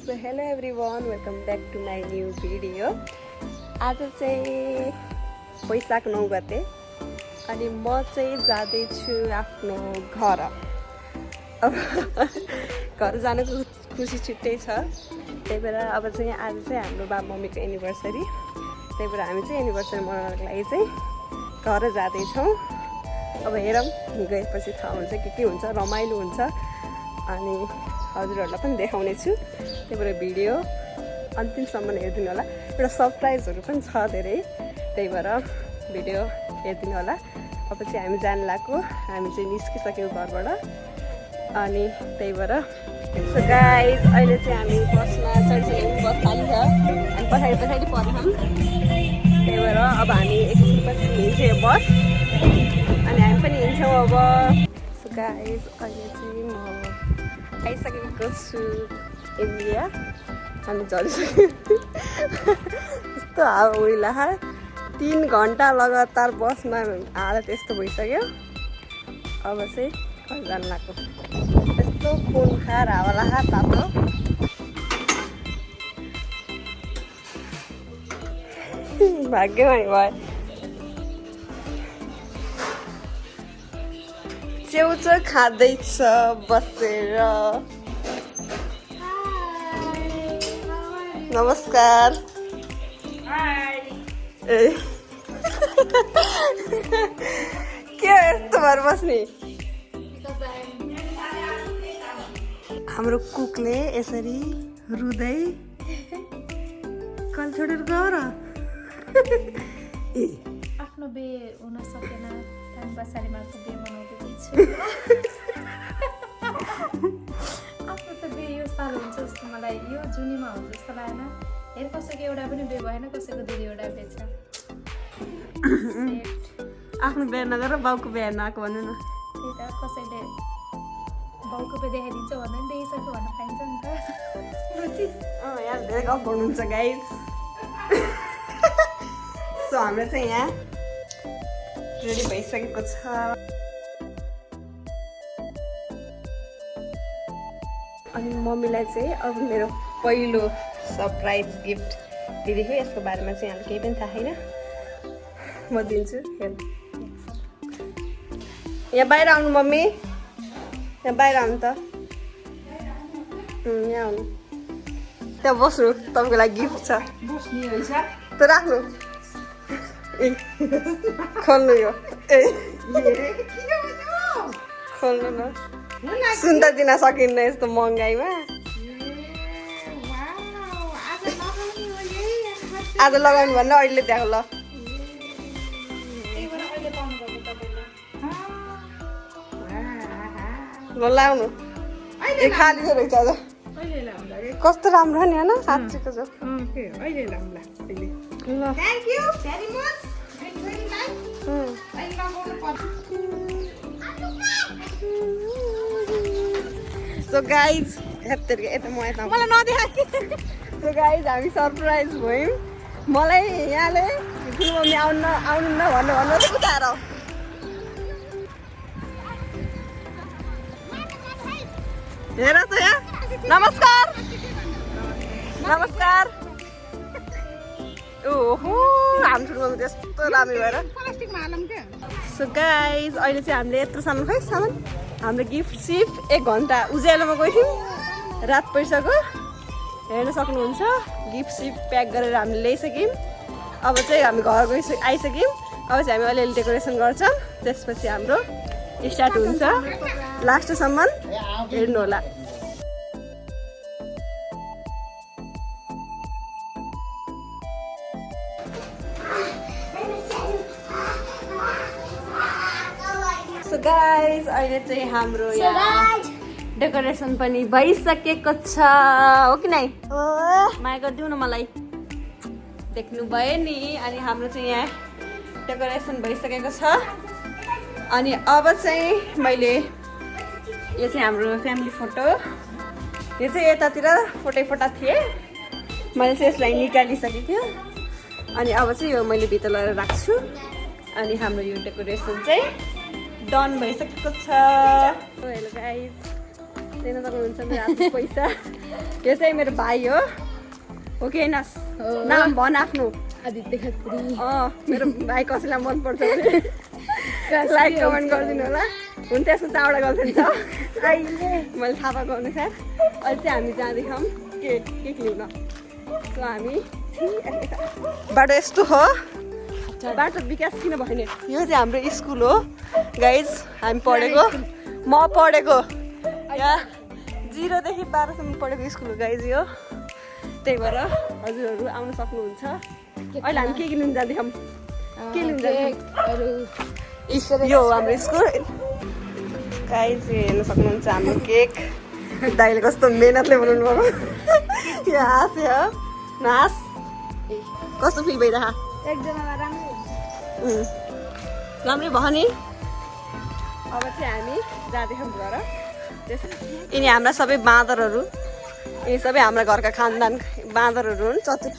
So hello everyone, welcome back to my new video. आज चाहिँ वैशाख 9 गते अनि म चाहिँ जाँदैछु आफ्नो घर। अब घर जानुको खुसी छुट्टै छ। त्यही भएर अब चाहिँ आज चाहिँ हाम्रो बाबा मम्मीको एनिभर्सरी। त्यही भएर हामी चाहिँ एनिभर्सरी मनाउनको लागि चाहिँ घर जाँदैछौँ। अब हेरौँ गएपछि थाहा हुन्छ के हुन्छ, रमाइलो हुन्छ अनि हजुरहरूलाई पनि देखाउने छु। त्यही भएर भिडियो अन्तिमसम्म हेरिदिनु होला। एउटा सरप्राइजहरू पनि छ धेरै, त्यही भएर भिडियो हेरिदिनु होला। अब चाहिँ हामी जान लाग्यो, हामी चाहिँ निस्किसक्यौँ घरबाट अनि त्यही भएर सो गाइज अहिले चाहिँ हामी बसमा चढिसक्यौँ। बस खाली छ अनि पछाडि पर्छौँ। त्यही भएर अब हामी एकछिनपछि हिँड्छौँ बस अनि हामी पनि हिँड्छौँ अब। सो गाइज अहिले चाहिँ म आइसकेको छु इन्डिया। हामी झरिसक्यौँ। यस्तो हावा उडिला 3 घन्टा लगातार बसमा हालत यस्तो भइसक्यो। अब चाहिँ घर जान लाग्यो। यस्तो खुन खार हावा लाहा तातो। भाग्यमानी भयो। च्याउचो खाँदैछ बसेर। नमस्कार। ए के यस्तो भएर बस्ने? हाम्रो कुकले यसरी रुँदै कल छोडेर गएर आफ्नो बे हुन सकेन। बसारीमा बे बनाउँदैछु। आफ्नो त बे यो साल हुन्छ जस्तो मलाई यो जुनीमा हुन्छ जस्तो लागेन। हेर कसैको एउटा पनि बे भएन, कसैको 2-2वटा बे छ। आफ्नो बिहा नगर बाउको बिहा नआएको भन्नु न। त्यही त कसैले बाउको बे देखाइदिन्छ भन्दा पनि देखिसक्यो भन्न पाइन्छ नि त। यहाँ धेरै गफ गर्नुहुन्छ गाइज। सो हाम्रो चाहिँ यहाँ रेडी भइसकेको छ। अनि मम्मीलाई चाहिँ अब मेरो पहिलो सरप्राइज गिफ्ट दिँदैछु। यसको बारेमा चाहिँ हामीलाई केही पनि थाहा छैन। म दिन्छु। हेर यहाँ बाहिर आउनु मम्मी, यहाँ बाहिर आउनु त। यहाँ आउनु, त्यहाँ बस्नु। तपाईँको लागि गिफ्ट छ। त राख्नु। खोल्नु यो। ए खोल्नु न। सुन्दा दिन सकिन्न यस्तो महँगाइमा। आज लगाउनु भन्दा अहिले त्यहाँ ल। ल लाउनु। ए खाली रहेछ आज। कस्तो राम्रो नि होइन साँच्चीको छ। ल सो गाइज यता म यता मलाई नदेखा। सो गाइज हामी सरप्राइज भयौँ। मलाई यहाँले मम्मी आउनु न भन्नु उतार। हेर त यहाँ। नमस्कार नमस्कार। ओहो हाम्रो त्यस्तो राम्रो भएर। सो गाइज अहिले चाहिँ हामीले यत्रो सामान खै सामान हाम्रो गिफ्ट सिफ्ट 1 घन्टा उज्यालोमा गएको थियौँ। रात परिसक्यो। हेर्न सक्नुहुन्छ गिफ्ट सिफ्ट प्याक गरेर हामीले ल्याइसक्यौँ। अब चाहिँ हामी घर आइसक्यौँ। अब चाहिँ हामी अलिअलि डेकोरेसन गर्छौँ। त्यसपछि हाम्रो स्टार्ट हुन्छ। लास्टसम्म हेर्नु होला। सो गाइज अहिले चाहिँ हाम्रो यहाँ डेकोरेसन पनि भइसकेको छ। हो कि नै? माया गरिदिउ न मलाई। देख्नु भयो नि। अनि हाम्रो चाहिँ यहाँ डेकोरेसन भइसकेको छ। अनि अब चाहिँ मैले यो चाहिँ हाम्रो फ्यामिली फोटो। यो चाहिँ यतातिर फोटो थिएँ। मैले चाहिँ यसलाई निकालिसकेको थियो। अनि अब चाहिँ यो मैले भित्र लगेर राख्छु। अनि हाम्रो यो डेकोरेसन चाहिँ डन भइसकेको छ। हेलो गाइज देख्न सक्नुहुन्छ मेरो हातमा पैसा। यो चाहिँ मेरो भाइ हो कि होइन? नाम भन आफ्नो। आदित्य खत्री। मेरो भाइ कसैलाई मनपर्छ भने लाइक कमेन्ट गरिदिनु होला। हुन त यसको चावडा गर्दैन छ अहिले मैले थाहा पाएको अनुसार। अहिले चाहिँ हामी जाँदैछौँ केक लिउन। सो हामी बाटो यस्तो हो। बाटो विकास किन भएन? यो चाहिँ हाम्रो स्कुल हो गाइज। हामी पढेको म पढेको यहाँ 0 देखि 12 सम्म पढेको स्कुल हो गाइज यो। त्यही भएर हजुरहरू आउन सक्नुहुन्छ। अहिले हामी के किन्नु जाँदैछौँ? के लिनु जाँदैछौँ? यो हो हाम्रो स्कुल गाइज। हेर्न सक्नुहुन्छ हाम्रो केक। दाइले कस्तो मेहनतले बनाउनु भएको। यो हाँस्यो नास कस्तो फिल भइरह? एकजनामा राम्रै भयो नि। अब चाहिँ हामी जाँदैछौँ घर। यिनी हाम्रा सबै बाँदरहरू। यिनी सबै हाम्रा घरका खानदान बाँदरहरू हुन्। चतुर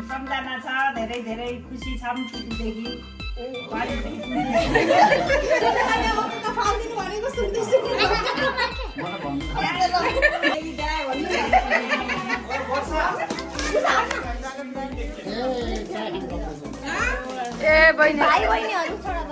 सम्झना छ। धेरै धेरै खुसी छौँ छुट्टीदेखि। ए बहिनी भाइ बहिनीहरू छोड त।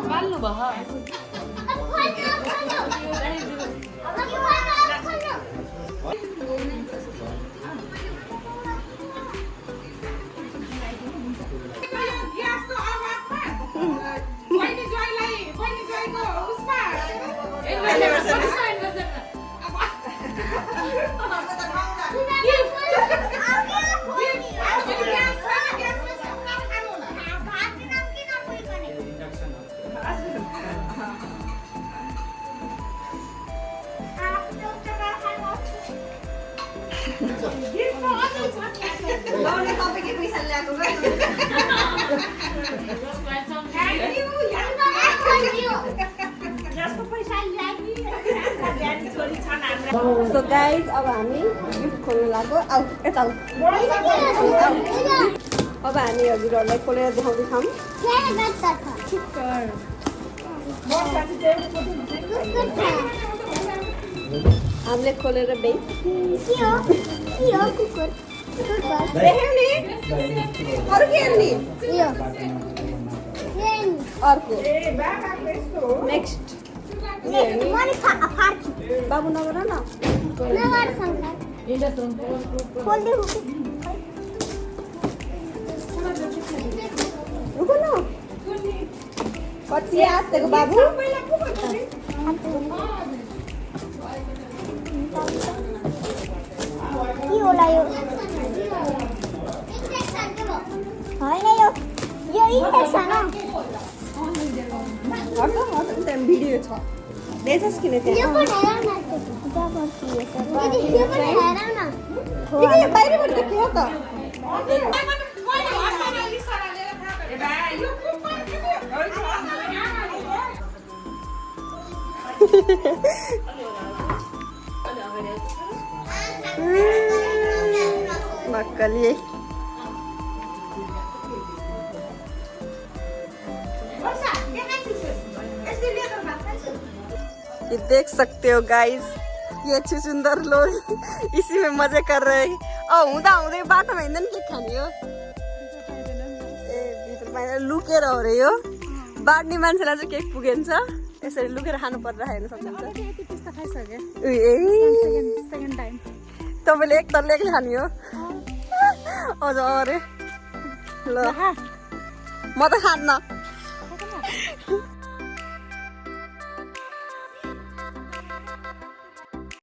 बाल्नु भयो। तपाईँकै पैसा ल्याएको पैसा ल्याएको सो गाइज अब हामी गिफ्ट खोल्नु लाग्यो आऊ यता आऊ अब हामी हजुरहरूलाई खोलेर देखाउँदैछौँ हामीले खोलेर देख्यौ नि अरू के हेर्ने अर्को नेक्स्ट बाबु नगर न रुक न कति आँटेको बाबु भिडियो छ देख्छस् किन त्यहाँ बाहिरबाट त के हो त मक्कली ये देख सकते हो गाइस ये छुचुन्दर लोग इसी में मजे कर रहे हैं और हुँदा हुँदै बाटोमा हिँड्दैन के खाने हो ए भित्र बाहिर लुकेर हो रे यो बाड्ने मान्छेलाई चाहिँ केही पुगेन्छ यसरी लुकेर खानु पर्दा हेर्न सक्नुहुन्छ तपाईँले एक तल्ले खाने हो अझ अरे ल म त खान्न